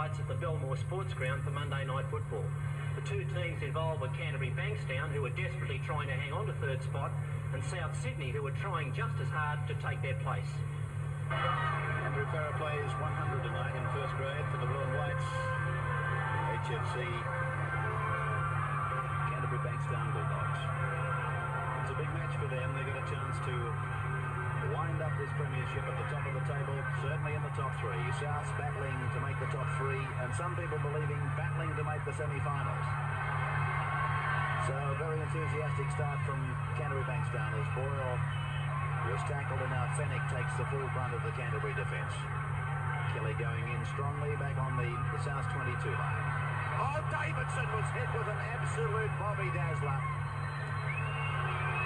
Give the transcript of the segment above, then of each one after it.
lights at the Belmore Sports Ground for Monday night football. The two teams involved were Canterbury Bankstown, who were desperately trying to hang on to third spot, and South Sydney, who were trying just as hard to take their place. Andrew Farrer plays 109 in first grade for the Blue and Whites. HFC Canterbury Bankstown Bulldogs. It's a big match for them. They got a chance to wind up this premiership at the top of the table, certainly in the top three. South's battling to make the top three, and some people believing battling to make the semi-finals. So a very enthusiastic start from Canterbury Bankstown as Boyle was tackled, and now Fenech takes the full brunt of the Canterbury defence. Kelly going in strongly back on the South 22 line. Oh, Davidson was hit with an absolute Bobby Dazzler.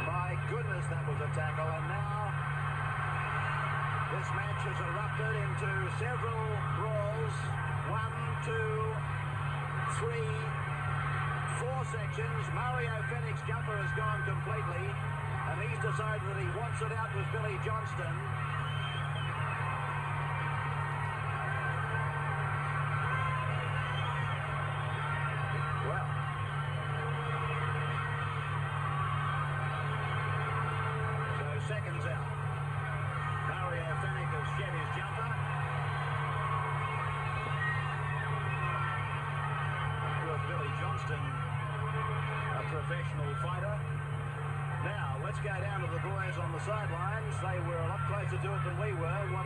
My goodness, that was a tackle, and now this match has erupted into several brawls. 1, 2, 3, 4 sections. Mario Fenech's jumper has gone completely, and he's decided that he wants it out with Billy Johnstone. Well, so seconds out. Mario Fenech has shed his jumper. With Billy Johnstone, a professional fighter. Now, let's go down to the boys on the sidelines. They were a lot closer to it than we were. What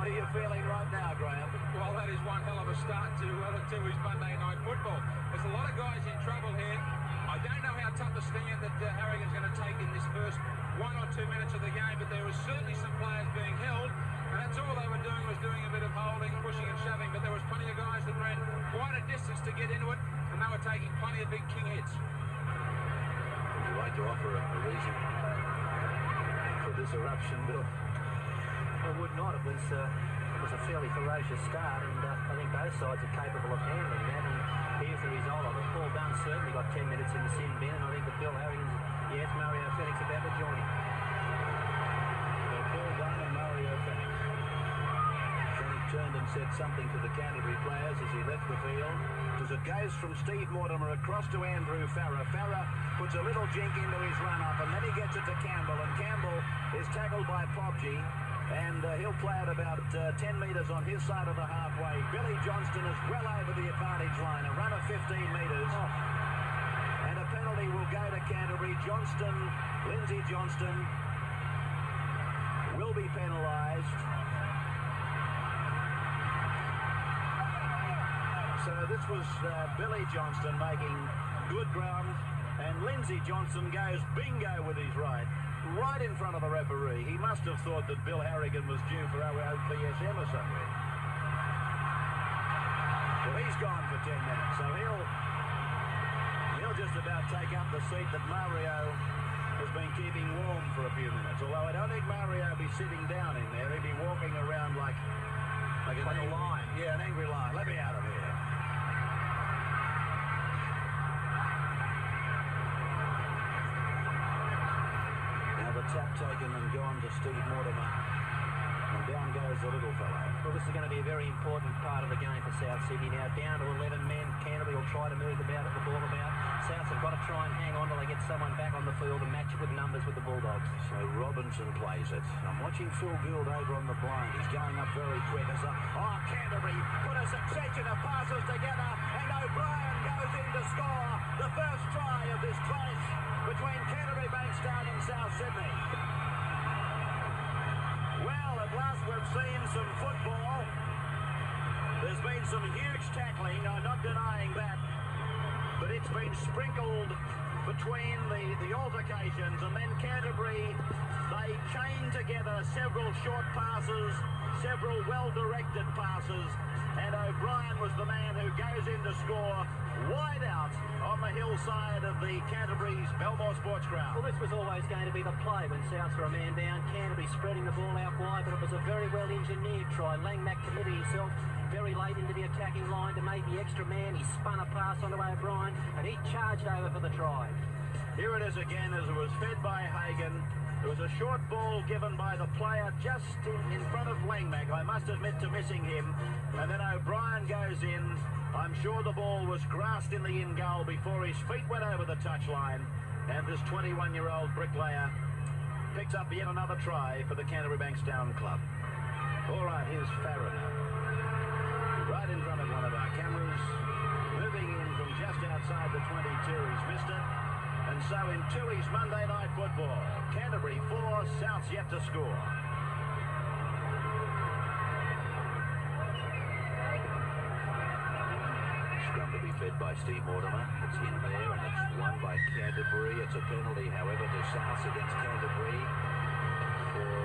are you feeling right now, Graham? Well, that is one hell of a start to his Monday night football. There's a lot of guys in trouble here. I don't know how tough a stand that Harrigan's going to take in this first 1 or 2 minutes of the game, but there was certainly some players being held, and that's all they were doing, was doing a bit of holding, pushing and shoving, but there was plenty of guys that ran quite a distance to get into it, and they were taking plenty of big king hits. Would you like to offer a reason for this eruption, Bill? I would not. It was a fairly ferocious start, and I think both sides are capable of handling that, and here's the result of it. Paul Dunn certainly got 10 minutes in the sin bin, and I think that Bill Harrigan's, yes, Mario Fenech's about to join him. Well, Paul Dunn and Mario Fenech. Fenech turned and said something to the Canterbury players as he left the field. As it goes from Steve Mortimer across to Andrew Farrer. Farrer puts a little jink into his run-up, and then he gets it to Campbell, and Campbell is tackled by Pobji, and he'll play it about 10 metres on his side of the halfway. Billy Johnstone is well over the advantage line, a run of 15 metres. And a penalty will go to Canterbury. Lindsay Johnstone will be penalised. So this was Billy Johnstone making good ground, and Lindsay Johnstone goes bingo with his right in front of the referee. He must have thought that Bill Harrigan was due for OPSM or something. Well, he's gone for 10 minutes, so he'll just about take up the seat that Mario has been keeping warm for a few minutes. Although I don't think Mario will be sitting down in there. He'll be walking around like a lion. Yeah, an angry lion. Let me out of here. Now the tap taken and gone to Steve Mortimer. And down goes the little fellow. Well, this is going to be a very important part of the game for South Sydney. Now down to 11 men. Canterbury will try to move the ball about. Souths have got to try and hang on till they get someone back on the field and match it with numbers with the Bulldogs. So Robinson plays it. I'm watching Phil Gould over on the blind. He's going up very quick. Canterbury put a succession of passes together, and O'Brien goes in to score the first try of this clash between Canterbury Bankstown and South Sydney. Well, at last we've seen some football. There's been some huge tackling, I'm not denying that, but it's been sprinkled between the altercations, and then Canterbury, they chained together several short passes, several well-directed passes, and O'Brien was the man who goes in to score wide out on the hillside of the Canterbury's Belmore Sports Ground. Well, this was always going to be the play when Souths were a man down. Canterbury spreading the ball out wide, but it was a very well-engineered try. Langmack committed himself very late into the attacking line to make the extra man. He spun a pass onto O'Brien, and he charged over for the try. Here it is again as it was fed by Harrigan. There was a short ball given by the player just in front of Langmack. I must admit to missing him. And then O'Brien goes in. I'm sure the ball was grasped in the in goal before his feet went over the touchline. And this 21-year-old bricklayer picks up yet another try for the Canterbury Bankstown club. All right, here's Farah now. Right in front of one of our cameras. Moving in from just outside the 22. He's missed it. And so in Tooheys Monday Night Football, Canterbury 4, South's yet to score. Scrum to be fed by Steve Mortimer. It's in there and it's won by Canterbury. It's a penalty, however, to Souths against Canterbury for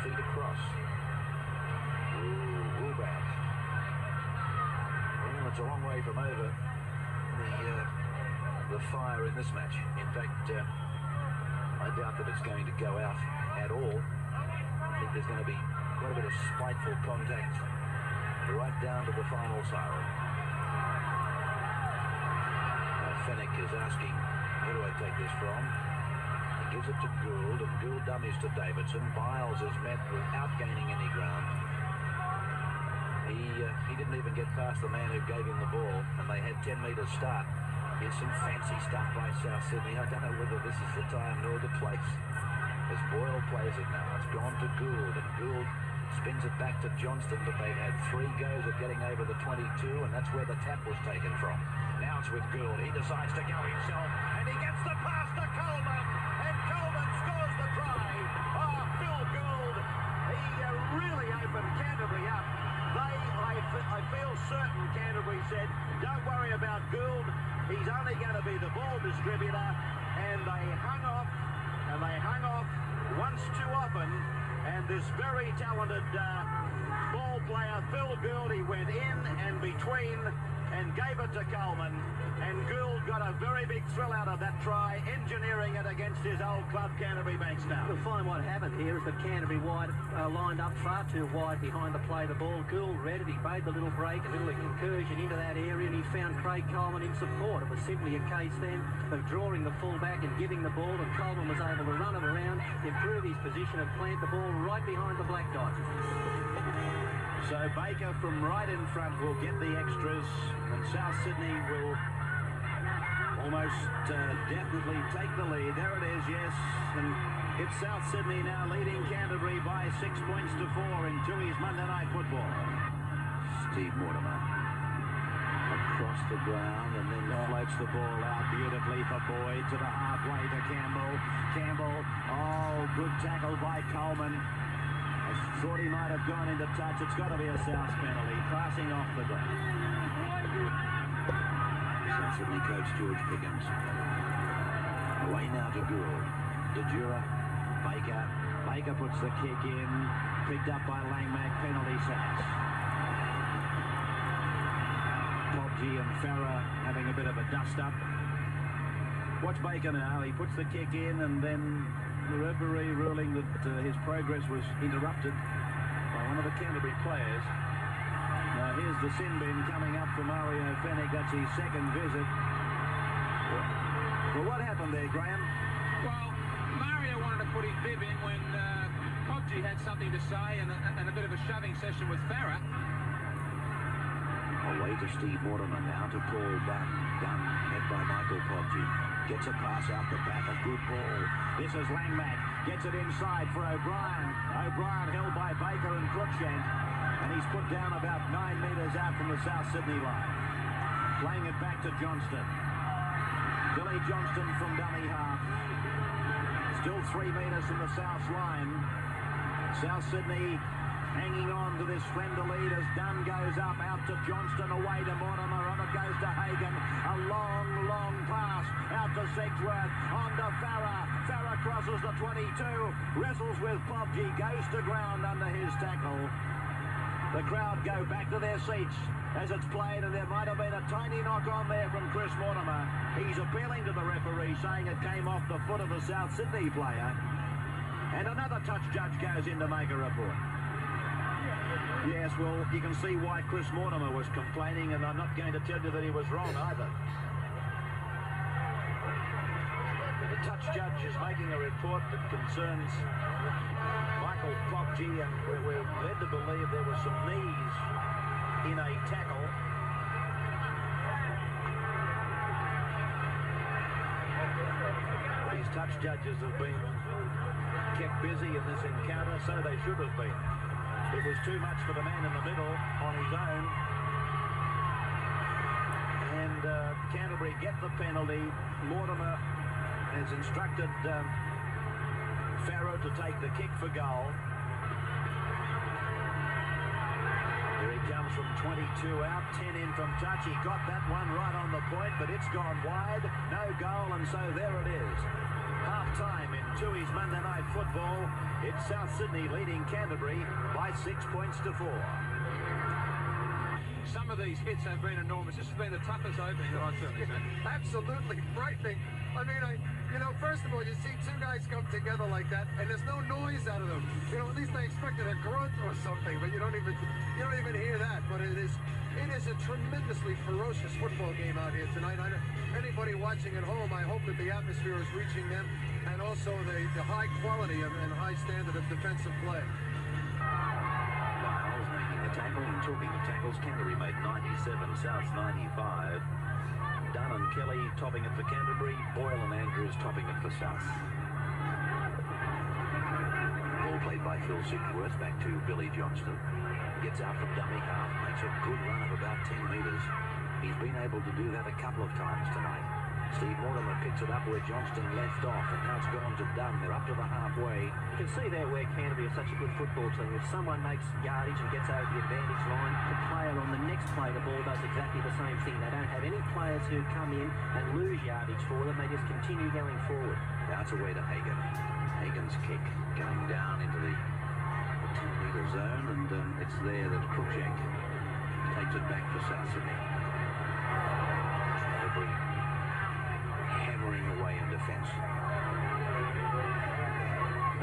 feet across. Ooh, Woolback. Well, it's a long way from over. The fire in this match. In fact, I doubt that it's going to go out at all. I think there's going to be quite a bit of spiteful contact right down to the final siren. Fenech is asking, where do I take this from? He gives it to Gould, and Gould dummies to Davidson. Biles is met without gaining any ground. He didn't even get past the man who gave him the ball, and they had 10 metres start. Here's some fancy stuff by South Sydney. I don't know whether this is the time nor the place. As Boyle plays it now, it's gone to Gould, and Gould spins it back to Johnston, but they've had 3 goes at getting over the 22, and that's where the tap was taken from. Now it's with Gould. He decides to go himself, and he gets the pass to Coleman, and Coleman scores the try. Oh, Phil Gould, he really opened Canterbury up. I feel certain Canterbury said, don't worry about Gould. He's only going to be the ball distributor, and they hung off once too often, and this very talented ball player, Phil Gould, he went in and between and gave it to Coleman, and Gould got a very big thrill out of that try, engineering it against his old club, Canterbury Bankstown. You'll find what happened here is that Canterbury lined up far too wide behind the play. The ball, Gould read it, he made the little break, a little incursion into that area, and he found Craig Coleman in support. It was simply a case then of drawing the full-back and giving the ball, and Coleman was able to run it around, improve his position, and plant the ball right behind the Black Dots. So Baker from right in front will get the extras, and South Sydney will almost definitely take the lead. There it is, yes, and it's South Sydney now leading Canterbury by 6 points to 4 in Tooheys Monday Night Football. Steve Mortimer across the ground and then floats the ball out beautifully for Boyd to the halfway to Campbell. Campbell, oh, good tackle by Coleman. I thought he might have gone into touch. It's got to be a South penalty, passing off the ground. South Sydney coach George Pickens. Away now to Gould. De Jura, Baker. Baker puts the kick in. Picked up by Langmack, penalty South. Podgy and Farah having a bit of a dust-up. Watch Baker now. He puts the kick in, and then the referee ruling that his progress was interrupted by one of the Canterbury players. Now here's the sin bin coming up for Mario Fenech. That's his second visit. Well, what happened there, Graham? Well, Mario wanted to put his bib in when Podgy had something to say and a bit of a shoving session with Farah. Away to Steve Mortimer now to Paul Dunn. Dunn hit by Michael Podgy. Gets a pass out the back, a good ball. This is Langmack. Gets it inside for O'Brien. O'Brien held by Baker and Cruikshank. And he's put down about 9 metres out from the South Sydney line. Playing it back to Johnston. Billy Johnstone from dummy half. Still 3 metres from the South line. South Sydney hanging on to this slender lead as Dunn goes up, out to Johnston, away to Mortimer, on it goes to Harrigan. A long, long pass out to Segsworth, on to Farah. Farah crosses the 22, wrestles with Podgy, goes to ground under his tackle. The crowd go back to their seats as it's played, and there might have been a tiny knock on there from Chris Mortimer. He's appealing to the referee, saying it came off the foot of the South Sydney player. And another touch judge goes in to make a report. Yes, well, you can see why Chris Mortimer was complaining, and I'm not going to tell you that he was wrong either. The touch judge is making a report that concerns Michael Poggi, and we're led to believe there were some knees in a tackle. These touch judges have been kept busy in this encounter, so they should have been. It was too much for the man in the middle on his own. And Canterbury get the penalty. Mortimer has instructed Farrow to take the kick for goal. Here he comes from 22 out, 10 in from touch. He got that one right on the point, but it's gone wide. No goal, and so there it is. Half-time in Tui's Monday Night Football. It's South Sydney leading Canterbury by 6 points to 4. Some of these hits have been enormous. This has been the toughest opening that I've certainly seen. Absolutely frightening. I mean, you know, first of all, you see two guys come together like that, and there's no noise out of them. You know, at least I expected a grunt or something, but you don't even hear that. But it is a tremendously ferocious football game out here tonight. Anybody watching at home, I hope that the atmosphere is reaching them, and also the high quality and high standard of defensive play. Brawls making the tackle, and talking of tackles, Canterbury made 97, South's 95. Dunn and Kelly topping it for Canterbury, Boyle and Andrews topping it for South. Ball played by Phil Sidgworth back to Billy Johnstone. Gets out from dummy half, makes a good run of about 10 metres. He's been able to do that a couple of times tonight. Steve Mortimer picks it up where Johnston left off, and now it's gone to Dunn. They're up to the halfway. You can see there where Canterbury is such a good football team. If someone makes yardage and gets over the advantage line, the player on the next play the ball does exactly the same thing. They don't have any players who come in and lose yardage for them. They just continue going forward. Now it's away to Hagan. Hagan's kick going down into the 10-metre zone, and it's there that Cruikshank takes it back for South Sydney. Canterbury hammering away in defence.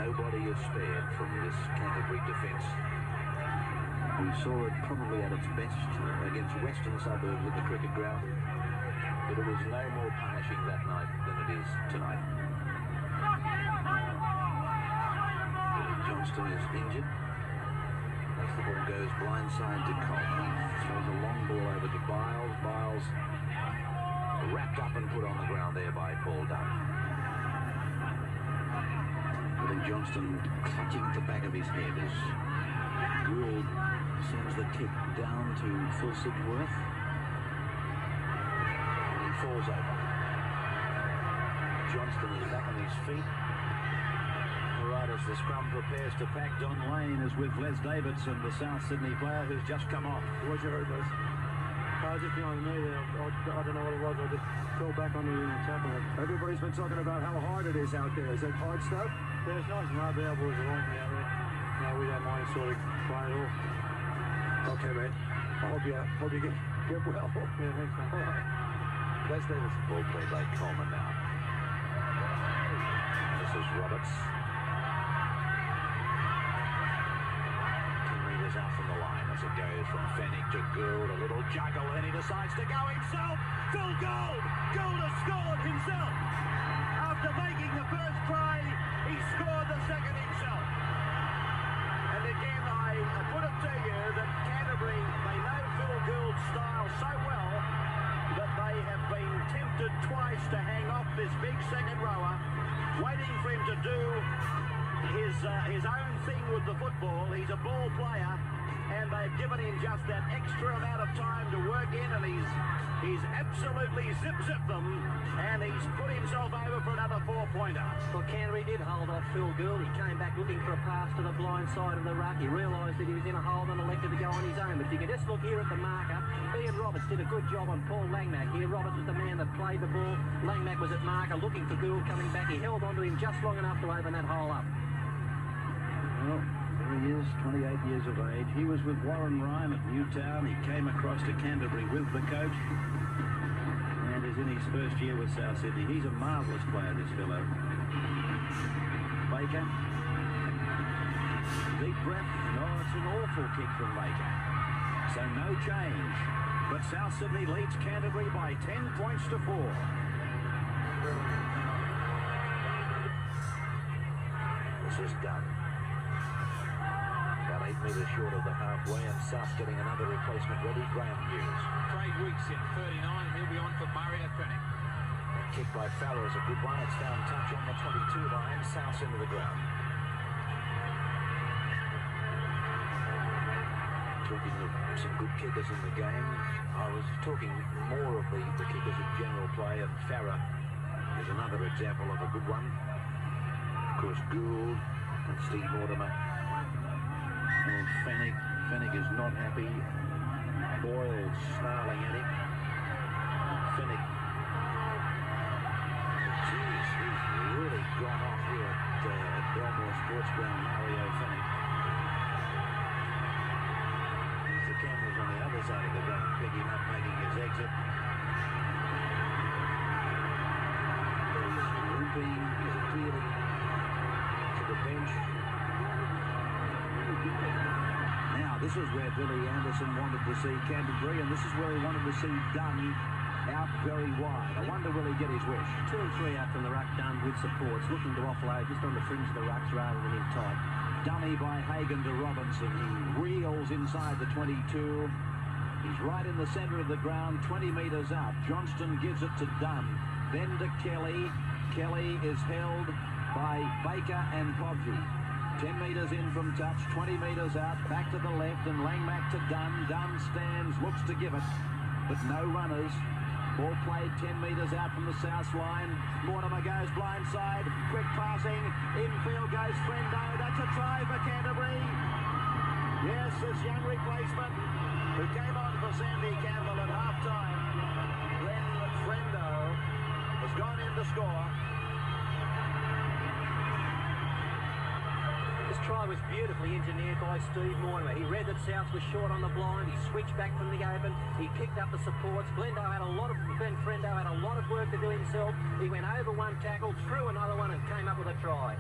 Nobody is spared from this Canterbury defence. We saw it probably at its best against Western Suburbs at the cricket ground, but it was no more punishing that night than it is tonight. Johnston is injured. As the ball goes blindside to Coleman, he throws a long ball over to Biles. Biles wrapped up and put on the ground there by Paul Dunn. Billy Johnstone clutching at the back of his head as Gould sends the kick down to Phil Sidgworth. And he falls over. Johnston is back on his feet. All right, as the scrum prepares to pack, Don Lane is with Les Davidson, the South Sydney player who's just come off. What you heard, Les? I was just behind me there. I don't know what it was. I just fell back on the tackle. Everybody's been talking about how hard it is out there. Is it hard stuff? Yeah, it's nice and hard. The boys are on me out there. No, we don't mind sort of playing at all. Okay, mate. I hope you get well. Yeah, thanks, man. All right. Les Davidson. Ball played by Coleman now. This is Roberts. 10 metres out from the line as it goes from Fenech to Gould. A little juggle, and he decides to go himself. Phil Gould! Gould has scored himself! After making the first try, he scored the second himself. And again, I put it to you that Canterbury, they know Phil Gould's style so well that they have been tempted twice to hang off this big second rower, waiting for him to do his own thing with the football. He's a ball player, and they've given him just that extra amount of time to work in, and he's absolutely zip-zipped them, and he's put himself over for another four-pointer. Well, Canterbury did hold off Phil Gould. He came back looking for a pass to the blind side of the ruck. He realised that he was in a hole and elected to go on his own. But if you can just look here at the marker, Ian Roberts did a good job on Paul Langmack here. Roberts was the man that played the ball. Langmack was at marker looking for Gould coming back. He held on to him just long enough to open that hole up. Well, there he is, 28 years of age. He was with Warren Ryan at Newtown. He came across to Canterbury with the coach and is in his first year with South Sydney. He's a marvellous player, this fellow. Baker. Deep breath. No, it's an awful kick from Baker. So no change. But South Sydney leads Canterbury by 10 points to 4. is Dunn. About 8 metres short of the halfway, and South getting another replacement ready, Graham Hughes. Craig Weeks in 39, and he'll be on for Murray at Fenech. That kick by Farrer is a good one. It's found touch on the 22 line, South into the ground. Talking of some good kickers in the game, I was talking more of the kickers in general play, and Farrer is another example of a good one. Of course, Gould and Steve Mortimer. Well, Fenech is not happy. Boyle snarling at him. Fenech. Geez, he's really gone off here at Belmore Sports Ground, Mario Fenech. The cameras on the other side of the ground pick him up, making his exit. He's limping, he's appealing to the bench. Now, this is where Billy Anderson wanted to see Canterbury, and this is where he wanted to see Dunn out very wide. I wonder will he get his wish. 2 and 3 out from the ruck, Dunn with supports, looking to offload just on the fringe of the rucks rather than in tight. Dummy by Harrigan to Robinson. He reels inside the 22. He's right in the centre of the ground, 20 metres out. Johnston gives it to Dunn. Then to Kelly. Kelly is held by Baker and Podgy. 10 metres in from touch, 20 metres out, back to the left, and Langmack to Dunn. Dunn stands, looks to give it, but no runners. Ball played 10 metres out from the south line. Mortimer goes blindside, quick passing, infield goes Frendo. That's a try for Canterbury. Yes, this young replacement who came on for Sandy Campbell at half-time. Then Frendo has gone in to score. This try was beautifully engineered by Steve Mortimer. He read that South was short on the blind. He switched back from the open. He picked up the supports. Frendo had a lot of work to do himself. He went over one tackle, threw another one, and came up with a try.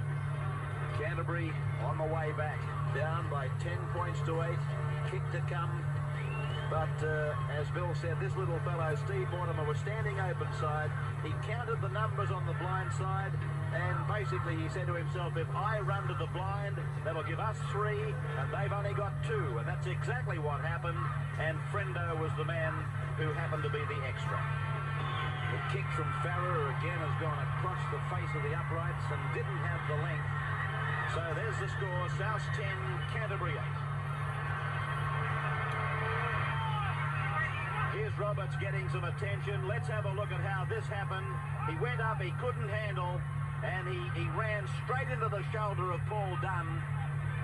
Canterbury on the way back, down by 10 points to 8. Kick to come. But as Bill said, this little fellow, Steve Mortimer, was standing open side. He counted the numbers on the blind side. And basically he said to himself, if I run to the blind, that'll give us 3, and they've only got 2. And that's exactly what happened. And Frendo was the man who happened to be the extra. The kick from Farrer again has gone across the face of the uprights and didn't have the length. So there's the score, South 10, Canterbury 8. Here's Roberts getting some attention. Let's have a look at how this happened. He went up, he couldn't handle, and he ran straight into the shoulder of Paul Dunn.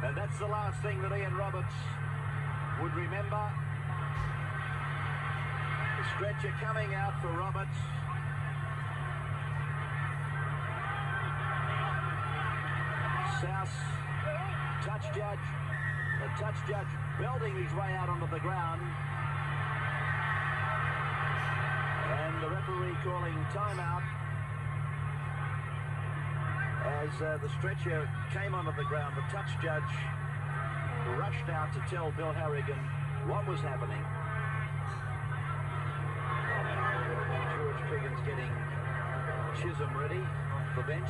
And that's the last thing that Ian Roberts would remember. The stretcher coming out for Roberts. South touch judge belting his way out onto the ground. And the referee calling timeout as the stretcher came onto the ground. The touch judge rushed out to tell Bill Harrigan what was happening. George Piggins getting Chisholm ready for bench.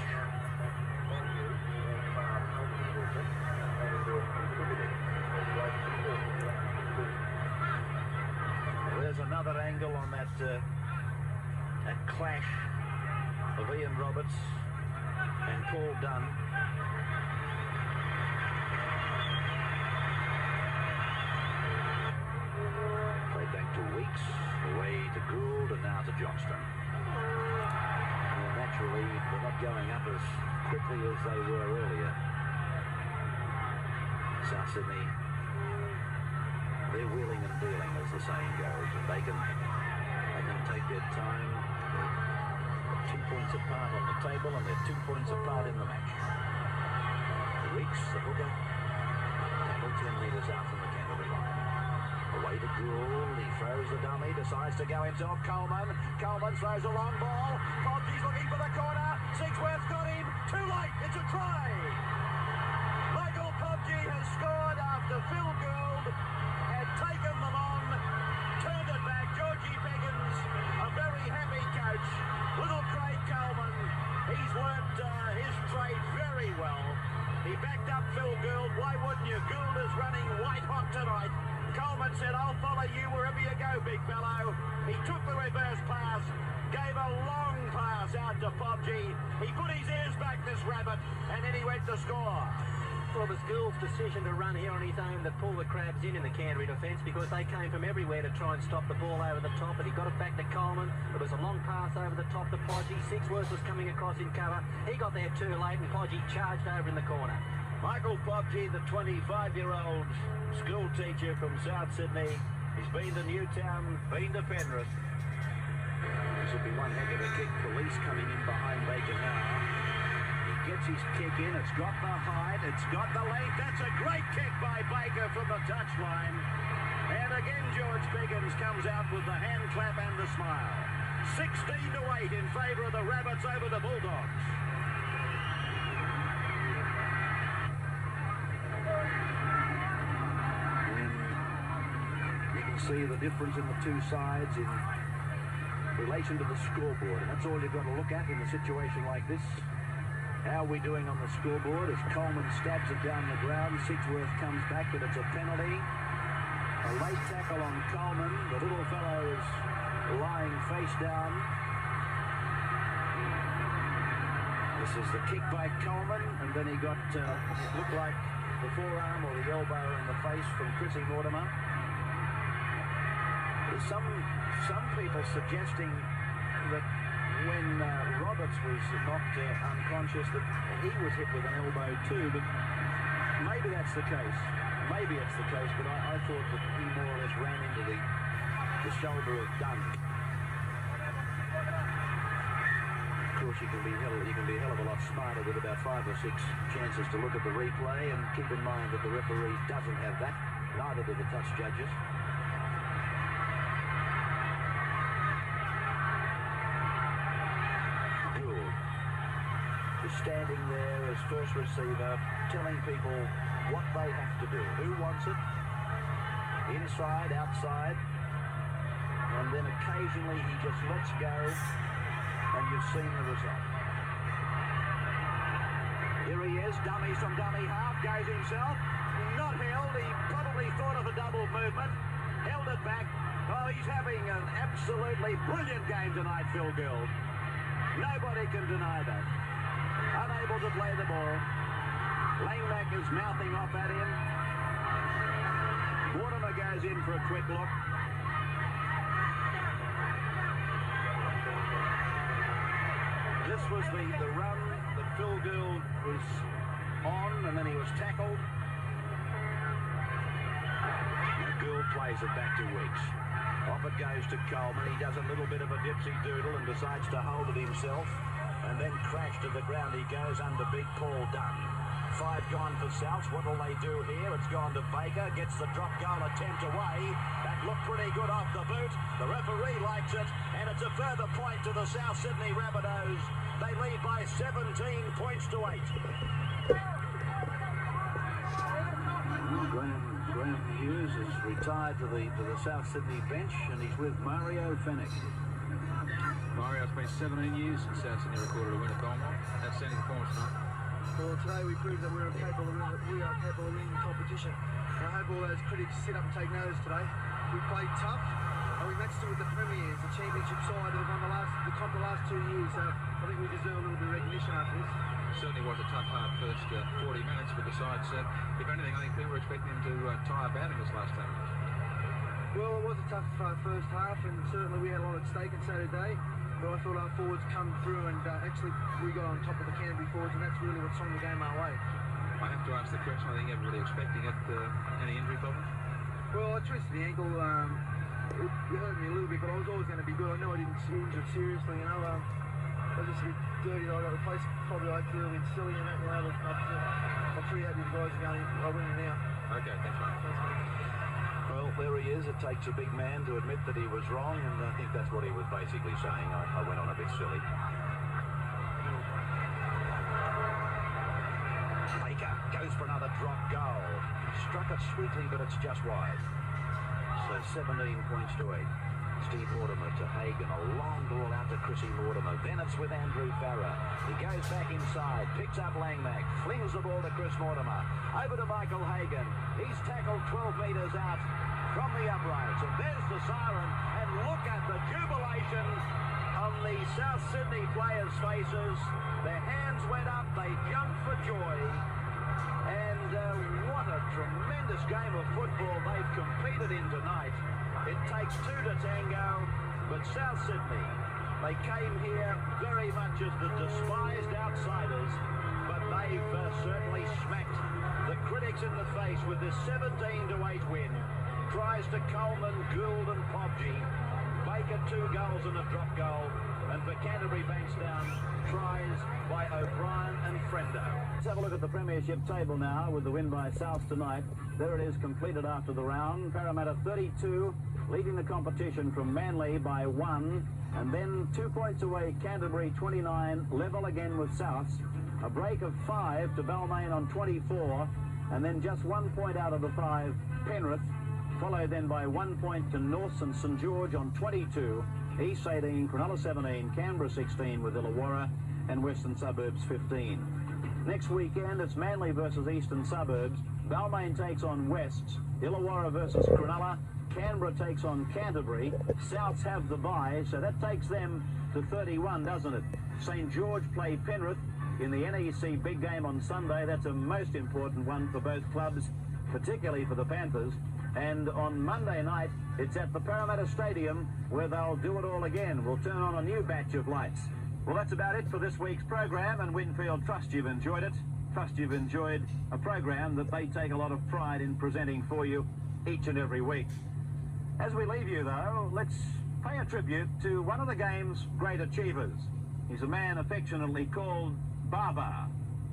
There's another angle on that clash of Ian Roberts and Paul Dunn. Played back to Weeks, away to Gould, and now to Johnston. Well, naturally, they're not going up as quickly as they were earlier. South Sydney, they're wheeling and dealing, as the saying goes, and they can take their time. They're 2 points apart on the table, and they're 2 points apart in the match. Weeks, the hooker, tackle 10 metres out from the Canterbury line. Away to Gould, he throws the dummy, decides to go himself. Coleman throws a long ball. Podgy's looking for the corner. Sigsworth's got him. Too late, it's a try. Michael Podgy has scored after Phil Gould had taken them on, turned it back. Georgie Piggins, a very happy coach. Little Craig Coleman, he's learnt his trade very well. He is running white hot tonight. Coleman said, I'll follow you wherever you go, big fellow. He took the reverse pass, gave a long pass out to Pobji. He put his ears back, this rabbit, and then he went to score. Well, it was Gould's decision to run here on his own that pulled the Crabs in the Canterbury defence because they came from everywhere to try and stop the ball over the top, but he got it back to Coleman. It was a long pass over the top to Podgy. Sixworth was coming across in cover. He got there too late, and Podgy charged over in the corner. Michael Pobji, the 25-year-old school teacher from South Sydney. He's been to Newtown, been to Penrith. This will be one heck of a kick. Police coming in behind Baker now. Gets his kick in, it's got the height, it's got the length. That's a great kick by Baker from the touchline. And again, George Piggins comes out with the hand clap and the smile. 16-8 in favour of the Rabbits over the Bulldogs. And you can see the difference in the two sides in relation to the scoreboard. And that's all you've got to look at in a situation like this. How are we doing on the scoreboard as Coleman stabs it down the ground? Sixworth comes back, but it's a penalty. A late tackle on Coleman. The little fellow is lying face down. This is the kick by Coleman, and then he got, it looked like the forearm or the elbow in the face from Chrissy Mortimer. There's some people suggesting that when Roberts was knocked unconscious that he was hit with an elbow too, but maybe that's the case. Maybe it's the case, but I thought that he more or less ran into the shoulder of Dunn. Of course, you can be a hell of a lot smarter with about 5 or 6 chances to look at the replay, and keep in mind that the referee doesn't have that. Neither do the touch judges. Standing there as first receiver, telling people what they have to do. Who wants it? Inside, outside. And then occasionally he just lets go, and you've seen the result. Here he is, dummies from dummy half, goes himself. Not held, he probably thought of a double movement. Held it back. Oh, he's having an absolutely brilliant game tonight, Phil Gould. Nobody can deny that. Unable to play the ball. Langmack is mouthing off at him. Mortimer goes in for a quick look. This was the run that Phil Gould was on, and then he was tackled. And Gould plays it back to Weeks. Off it goes to Coleman. He does a little bit of a dipsy doodle and decides to hold it himself. And then crash to the ground he goes under big Paul Dunn. 5 gone for Souths. What will they do here? It's gone to Baker. Gets the drop goal attempt away. That looked pretty good off the boot. The referee likes it. And it's a further point to the South Sydney Rabbitohs. They lead by 17 points to 8. Graham Hughes is retired to the South Sydney bench, and he's with Mario Fenech. Mario, it's been 17 years since South Sydney recorded a win at Belmont. Outstanding performance tonight. Well, today we proved that we are capable of winning the competition. And I hope all those critics sit up and take notice today. We played tough, and we matched it with the Premiers, the championship side that have won the comp the last 2 years. So I think we deserve a little bit of recognition after this. Certainly was a tough, hard first 40 minutes, but the side said, if anything, I think people were expecting him to tire bad in this last time. Well, it was a tough first half, and certainly we had a lot at stake on Saturday. But I thought our forwards come through, and actually we got on top of the Canterbury forwards, and that's really what swung the game our way. I have to ask the question, I think everybody expecting it, any injury problem? Well, I twisted the ankle. It hurt me a little bit, but I was always going to be good. I know I didn't injure it seriously, you know. I was just a bit dirty. I got replaced probably like a little bit silly and that, you know. But I'm pretty happy the guys are going. I'm winning now. Okay, thanks, mate. Thanks, mate. Well, there he is. It takes a big man to admit that he was wrong, and I think that's what he was basically saying. I went on a bit silly. Baker goes for another drop goal. He struck it sweetly, but it's just wide. So 17 points to 8. Steve Mortimer to Hagan, a long ball out to Chrissy Mortimer. Then it's with Andrew Farrer. He goes back inside, picks up Langmack, flings the ball to Chris Mortimer. Over to Michael Hagan. He's tackled 12 metres out from the uprights. And there's the siren. And look at the jubilation on the South Sydney players' faces. Their hands went up, they jumped for joy. And what a tremendous game of football they've competed in tonight. It takes two to tango, but South Sydney, they came here very much as the despised outsiders, but they've certainly smacked the critics in the face with this 17-8 win. Tries to Coleman, Gould and Pobji. Baker 2 goals and a drop goal. And for Canterbury Bankstown, tries by O'Brien and Frendo. Let's have a look at the Premiership table now with the win by South tonight. There it is, completed after the round. Parramatta 32, leading the competition from Manly by 1. And then 2 points away, Canterbury 29, level again with Souths. A break of 5 to Balmain on 24. And then just 1 point out of the 5, Penrith. Followed then by 1 point to North and St George on 22. East 18, Cronulla 17, Canberra 16 with Illawarra, and Western Suburbs 15. Next weekend, it's Manly versus Eastern Suburbs. Balmain takes on Wests. Illawarra versus Cronulla. Canberra takes on Canterbury. Souths have the bye, so that takes them to 31, doesn't it? St George play Penrith in the NEC big game on Sunday. That's a most important one for both clubs, particularly for the Panthers. And on Monday night, it's at the Parramatta Stadium where they'll do it all again. We'll turn on a new batch of lights. Well, that's about it for this week's program, and Winfield, trust you've enjoyed it. Trust you've enjoyed a program that they take a lot of pride in presenting for you each and every week. As we leave you, though, let's pay a tribute to one of the game's great achievers. He's a man affectionately called Baba,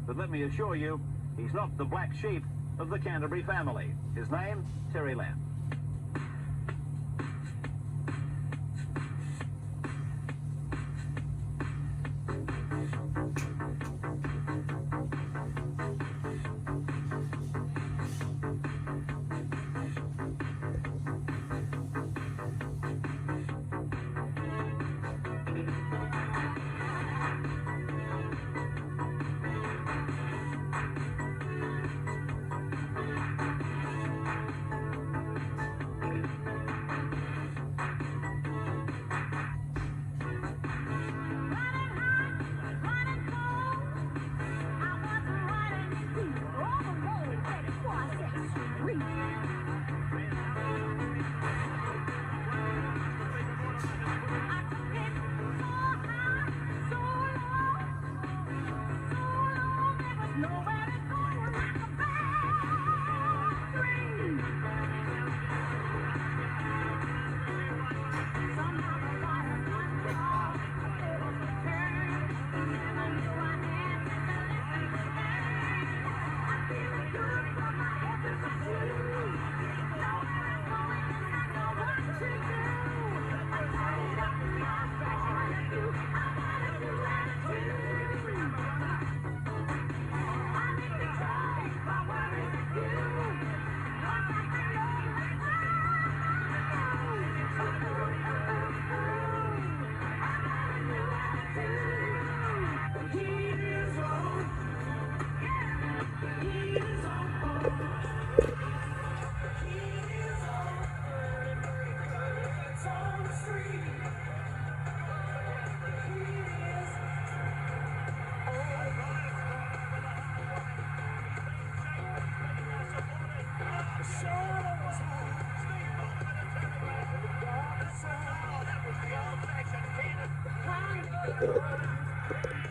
but let me assure you, he's not the black sheep of the Canterbury family. His name, Terry Lamb. Oh, that was the old-fashioned cannon.